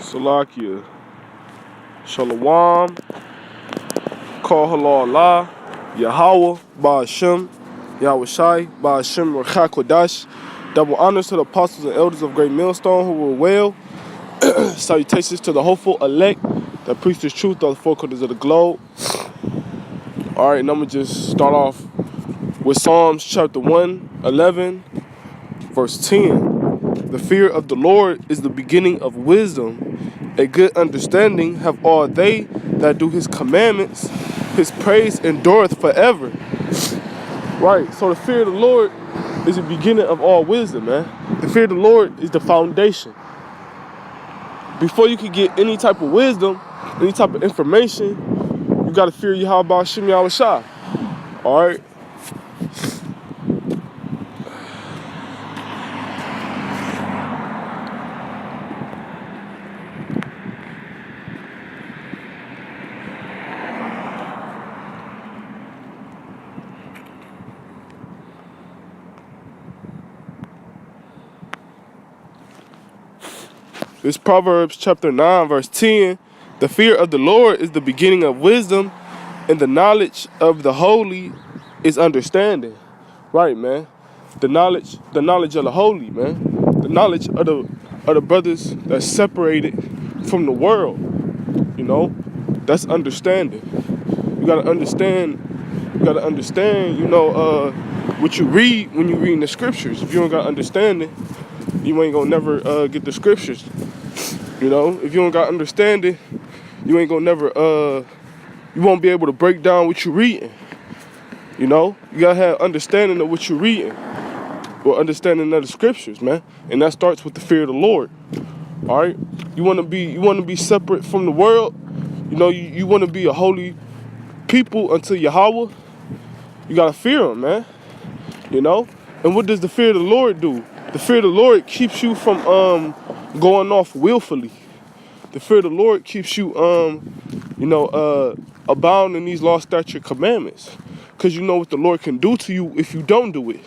Salakia, Shalom, Call Halal Allah, Yahweh, Ba'ashem, Yahushai, Ba'ashem, Rechak Kodash. Double honors to the apostles and elders of Great Millstone who were well. Salutations to the hopeful elect that preach the truth of the four corners of the globe. All right, and I'm going to just start off with Psalms chapter 111, verse 10. The fear of the Lord is the beginning of wisdom. A good understanding have all they that do his commandments. His praise endureth forever. Right, so the fear of the Lord is the beginning of all wisdom, man. The fear of the Lord is the foundation. Before you can get any type of wisdom, any type of information, you got to fear Yahweh Shem Yahushai. All right? This Proverbs chapter 9, verse 10. The fear of the Lord is the beginning of wisdom, and the knowledge of the holy is understanding. Right, man. The knowledge of the holy, man. The knowledge of the brothers that's separated from the world. You know, that's understanding. You gotta understand, what you read when you reading the scriptures. If you don't got understanding, you ain't gonna never get the scriptures. You know, if you don't got understanding, you ain't gonna never you won't be able to break down what you're reading. You know, you gotta have understanding of what you're reading, or understanding of the scriptures, man. And that starts with the fear of the Lord. All right, you wanna be separate from the world. You know, you wanna be a holy people unto Yahweh. You gotta fear him, man. You know, and what does the fear of the Lord do? The fear of the Lord keeps you from going off willfully. The fear of the Lord keeps you abound in these law, statute, commandments, because you know what the Lord can do to you if you don't do it.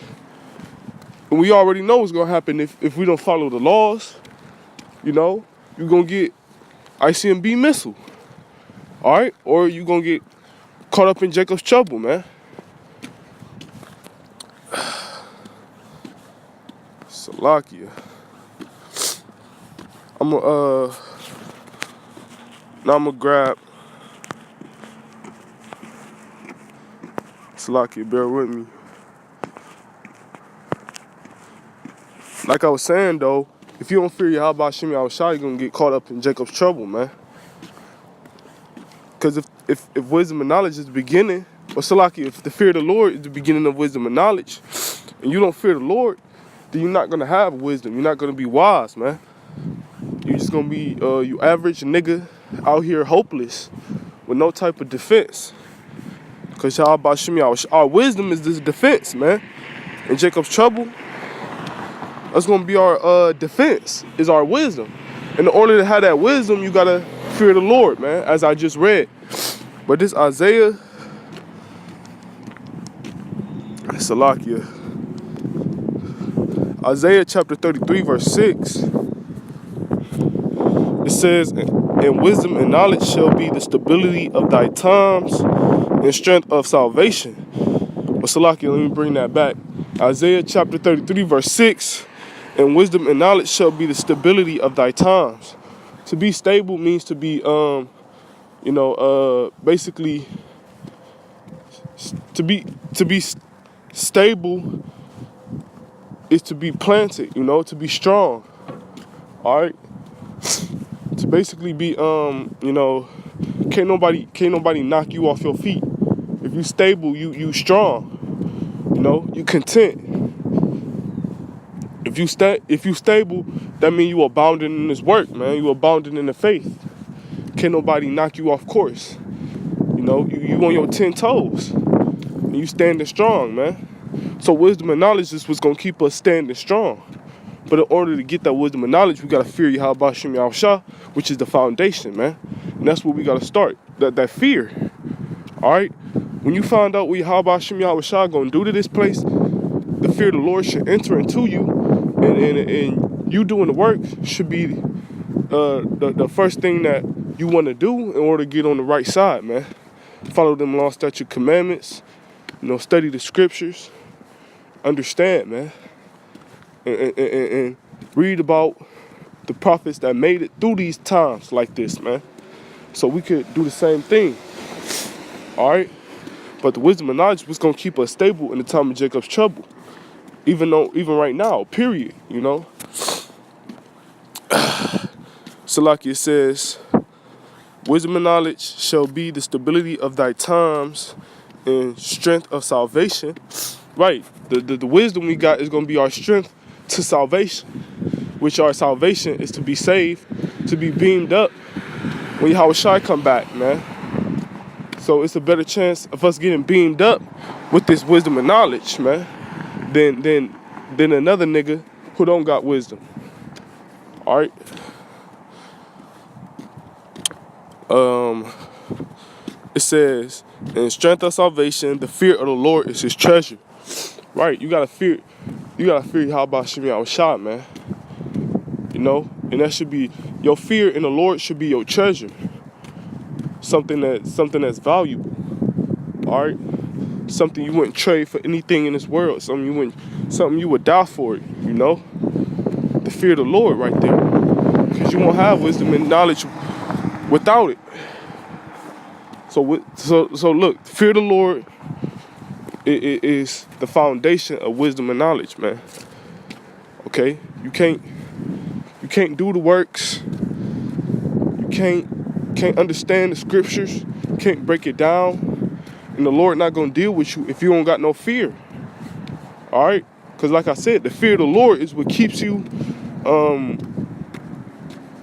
And we already know what's gonna happen if we don't follow the laws. You know, you're gonna get ICMB missile. All right, or you're gonna get caught up in Jacob's trouble, man. Salakia. I'm gonna grab Salakia, bear with me. Like I was saying though, if you don't fear Yahweh Shem Yahushai, you're gonna get caught up in Jacob's trouble, man. Because if wisdom and knowledge is the beginning, or Salakia, if the fear of the Lord is the beginning of wisdom and knowledge, and you don't fear the Lord, then you're not gonna have wisdom. You're not gonna be wise, man. You're just gonna be you average nigga out here hopeless with no type of defense. Cause Yahweh Shem Yahushai, our wisdom is this defense, man. In Jacob's trouble, that's gonna be our defense, is our wisdom. In order to have that wisdom, you gotta fear the Lord, man, as I just read. But this Isaiah, Salakia, Isaiah chapter 33, verse 6, it says, and wisdom and knowledge shall be the stability of thy times and strength of salvation. But Salakia, let me bring that back. Isaiah chapter 33, verse 6, and wisdom and knowledge shall be the stability of thy times. To be stable means to be, basically, to be stable is to be planted, you know, to be strong. All right. To basically be, can't nobody knock you off your feet. If you stable, you strong. You know, you content. If you stable, that means you abounding in this work, man. You abounding in the faith. Can't nobody knock you off course. You know, you on your 10 toes. And you standing strong, man. So wisdom and knowledge is what's gonna keep us standing strong. But in order to get that wisdom and knowledge, we gotta fear Yahweh Shem Yahushai, which is the foundation, man. And that's where we gotta start. That fear. Alright? When you find out what Yahweh Shem Yahushai gonna do to this place, the fear of the Lord should enter into you, and you doing the work should be the first thing that you want to do in order to get on the right side, man. Follow them law, statute, commandments. Study the scriptures. Understand, man, and read about the prophets that made it through these times like this, man. So we could do the same thing. All right. But the wisdom and knowledge was gonna keep us stable in the time of Jacob's trouble. Even right now, period, So like it says, wisdom and knowledge shall be the stability of thy times and strength of salvation. Right, the wisdom we got is gonna be our strength to salvation, which our salvation is to be saved, to be beamed up when Yahushua come back, man. So it's a better chance of us getting beamed up with this wisdom and knowledge, man, than another nigga who don't got wisdom. All right. It says, in strength of salvation, the fear of the Lord is his treasure. Right, you gotta fear Yahweh Shem Yahushua, man. And that should be your fear in the Lord should be your treasure. Something that's valuable. All right, something you wouldn't trade for anything in this world. Something you would die for it. The fear of the Lord, right there, because you won't have wisdom and knowledge without it. So look, fear of the Lord is the foundation of wisdom and knowledge, man. Okay, you can't do the works. You can't understand the scriptures. You can't break it down, and the Lord not gonna deal with you if you don't got no fear. All right, because like I said, the fear of the Lord is what keeps you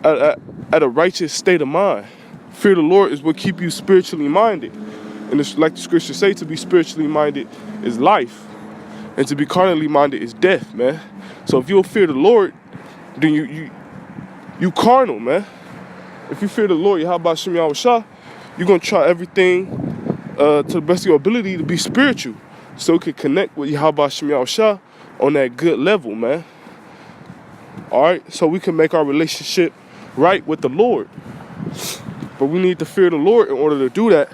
at a righteous state of mind. Fear of the Lord is what keep you spiritually minded. And it's like the scriptures say, to be spiritually minded is life. And to be carnally minded is death, man. So if you don't fear the Lord, then you carnal, man. If you fear the Lord, Yahweh Shem Yahushua, you're going to try everything to the best of your ability to be spiritual. So you can connect with Yahweh Shem Yahushua on that good level, man. All right? So we can make our relationship right with the Lord. But we need to fear the Lord in order to do that.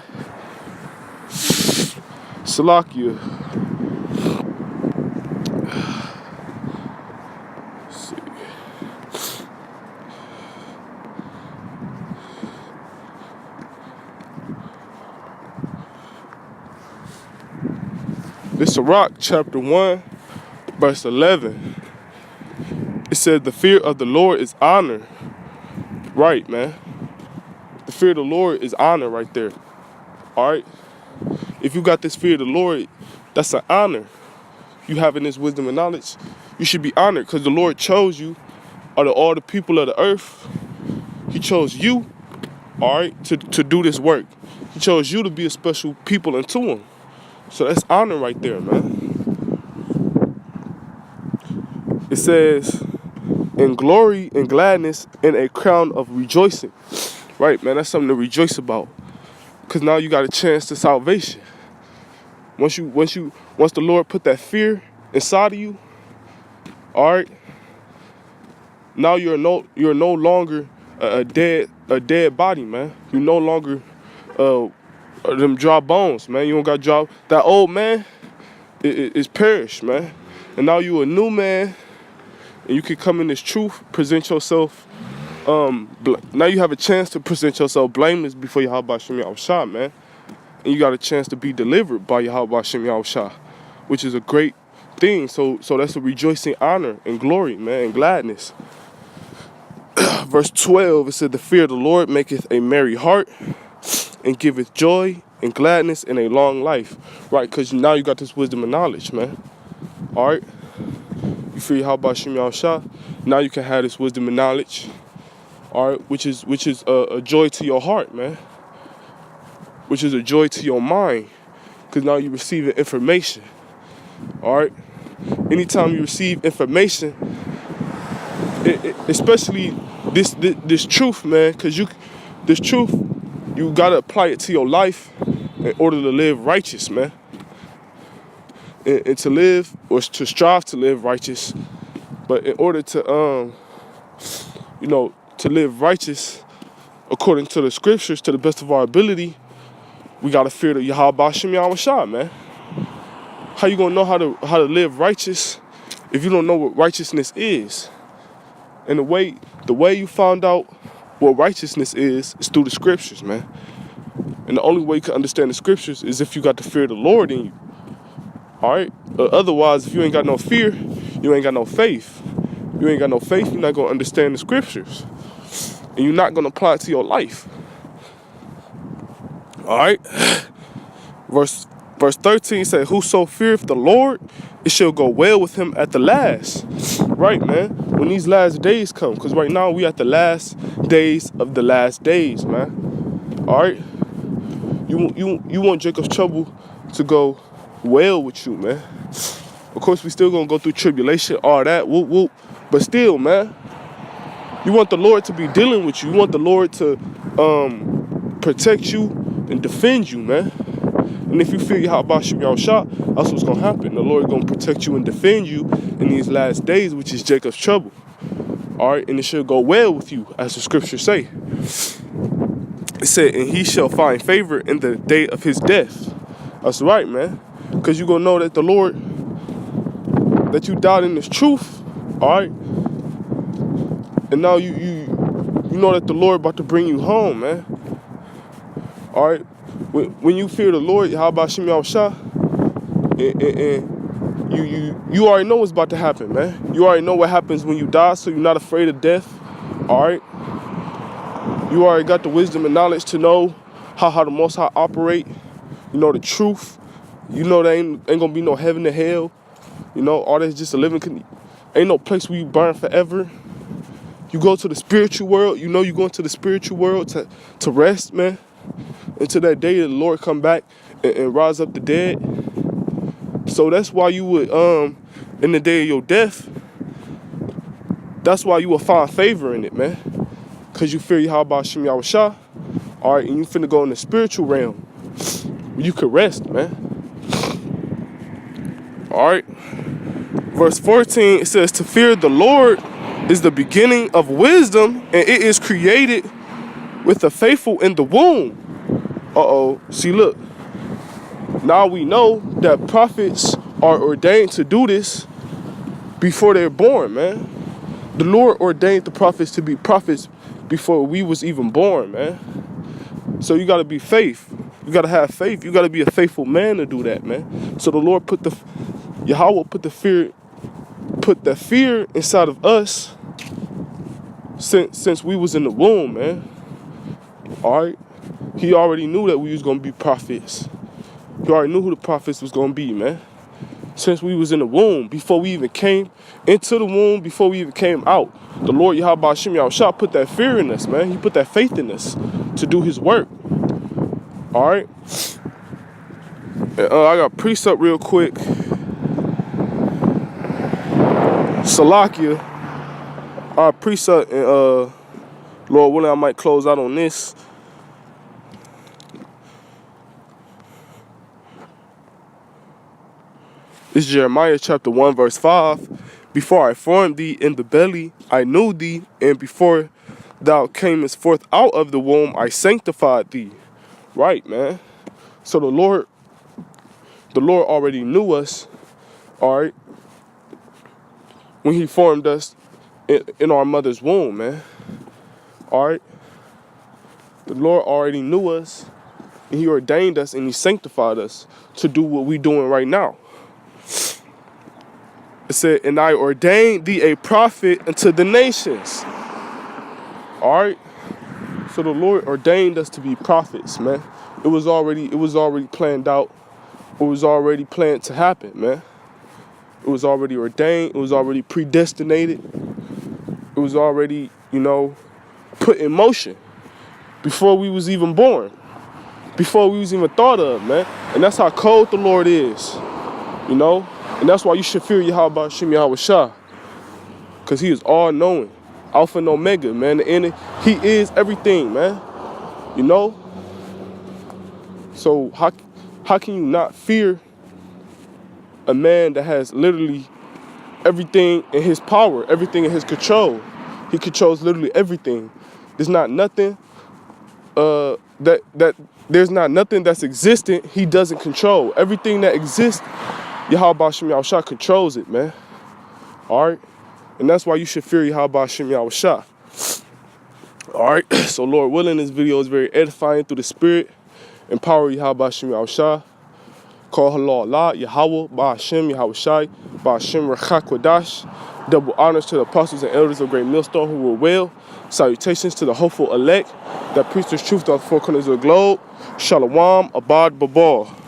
Salakia. Let's see. This Sirach, chapter 1, verse 11. It says, the fear of the Lord is honor. Right, man. The fear of the Lord is honor right there. All right? If you got this fear of the Lord, that's an honor. You having this wisdom and knowledge, you should be honored because the Lord chose you out of all the people of the earth. He chose you, all right, to do this work. He chose you to be a special people unto him. So that's honor right there, man. It says, in glory and gladness and a crown of rejoicing. Right, man, that's something to rejoice about. Because now you got a chance to salvation. Once the Lord put that fear inside of you, all right, now you're no longer a dead body, man. You're no longer them dry bones, man. You don't got dry. That old man is perished, man. And now you a new man, and you can come in this truth, present yourself. Now you have a chance to present yourself blameless before Yahweh Shem Yahushua, man. And you got a chance to be delivered by Yahweh Shem Yahushua, which is a great thing. So that's a rejoicing, honor, and glory, man, and gladness. Verse 12, it said, the fear of the Lord maketh a merry heart, and giveth joy and gladness in a long life. Right, because now you got this wisdom and knowledge, man. All right? You fear Yahweh Shem Yahushua, now you can have this wisdom and knowledge. All right, which is a joy to your heart, man. Which is a joy to your mind, because now you're receiving information. All right. Anytime you receive information, especially this truth, man, because this truth, you gotta apply it to your life in order to live righteous, man. And to live or to strive to live righteous, but in order to to to live righteous according to the scriptures to the best of our ability, we gotta fear the Yahweh Shem Yahushua, man. How you gonna know how to live righteous if you don't know what righteousness is? And the way you found out what righteousness is through the scriptures, man. And the only way you can understand the scriptures is if you got the fear of the Lord in you. Alright? Otherwise, if you ain't got no fear, you ain't got no faith. You ain't got no faith, you're not gonna understand the scriptures. And you're not gonna apply it to your life. Alright? Verse 13 said, whoso feareth the Lord, it shall go well with him at the last. Right, man? When these last days come, because right now we at the last days of the last days, man. Alright? You want Jacob's trouble to go well with you, man. Of course, we still gonna go through tribulation, all that, whoop, whoop. But still, man, you want the Lord to be dealing with you. You want the Lord to protect you and defend you, man. And if you feel Yahweh Shem Yahushua, that's what's gonna happen. The Lord gonna protect you and defend you in these last days, which is Jacob's trouble. All right, and it shall go well with you, as the scriptures say. It said, and he shall find favor in the day of his death. That's right, man. Because you're gonna know that the Lord, that you died in this truth, all right? And now you know that the Lord about to bring you home, man. All right? When you fear the Lord, Yahweh Shem Yahushua, and you already know what's about to happen, man. You already know what happens when you die, so you're not afraid of death, all right? You already got the wisdom and knowledge to know how the Most High operate. You know the truth. You know there ain't gonna be no heaven and hell. You know, all that's just a living. Ain't no place where you burn forever. You go to the spiritual world. You know you going to the spiritual world to rest, man. Until that day the Lord come back and rise up the dead. So that's why you would, in the day of your death, that's why you will find favor in it, man. Because you fear Yahweh Shem Yahushua. All right, and you finna go in the spiritual realm where you could rest, man. All right. Verse 14, it says, to fear the Lord is the beginning of wisdom, and it is created with the faithful in the womb. Uh-oh. See, look. Now we know that prophets are ordained to do this before they're born, man. The Lord ordained the prophets to be prophets before we was even born, man. So you got to be faith. You got to have faith. You got to be a faithful man to do that, man. So the Lord Yahweh put the fear inside of us since we was in the womb, man. All right? He already knew that we was going to be prophets. He already knew who the prophets was going to be, man. Since we was in the womb, before we even came into the womb, before we even came out, the Lord Yahweh Shem Yahushua put that fear in us, man. He put that faith in us to do his work. All right? I got precept real quick. Salakia. Our precept, and Lord willing, I might close out on this. It's Jeremiah chapter 1, verse 5. Before I formed thee in the belly, I knew thee, and before thou camest forth out of the womb, I sanctified thee. Right, man. So the Lord already knew us, all right, when he formed us in our mother's womb, man. All right. The Lord already knew us, and he ordained us, and he sanctified us to do what we're doing right now. It said, and I ordained thee a prophet unto the nations. All right. So the Lord ordained us to be prophets, man. It was already planned out. It was already planned to happen, man. It was already ordained. It was already predestinated. It was already, put in motion before we was even born, before we was even thought of, man. And that's how cold the Lord is, And that's why you should fear Yahweh Shem Yahushua, because he is all-knowing, Alpha and Omega, man. And he is everything, man. So how can you not fear a man that has literally everything in his power, everything in his control? He controls literally everything. There's not nothing there's not nothing that's existent he doesn't control. Everything that exists, Yahweh Shem Yahushua controls it, man. All right? And that's why you should fear Yahweh Shem Yahushua. All right? So, Lord willing, this video is very edifying through the Spirit. Empower Yahweh Shem Yahushua. Call Allah, Yahweh, Ba'ashem, Yahushai, Ba'ashem, Rechakwadash. Double honors to the apostles and elders of Great Millstone who were well. Salutations to the hopeful elect that preach the truth to the four corners of the globe. Shalom, Abad Babal.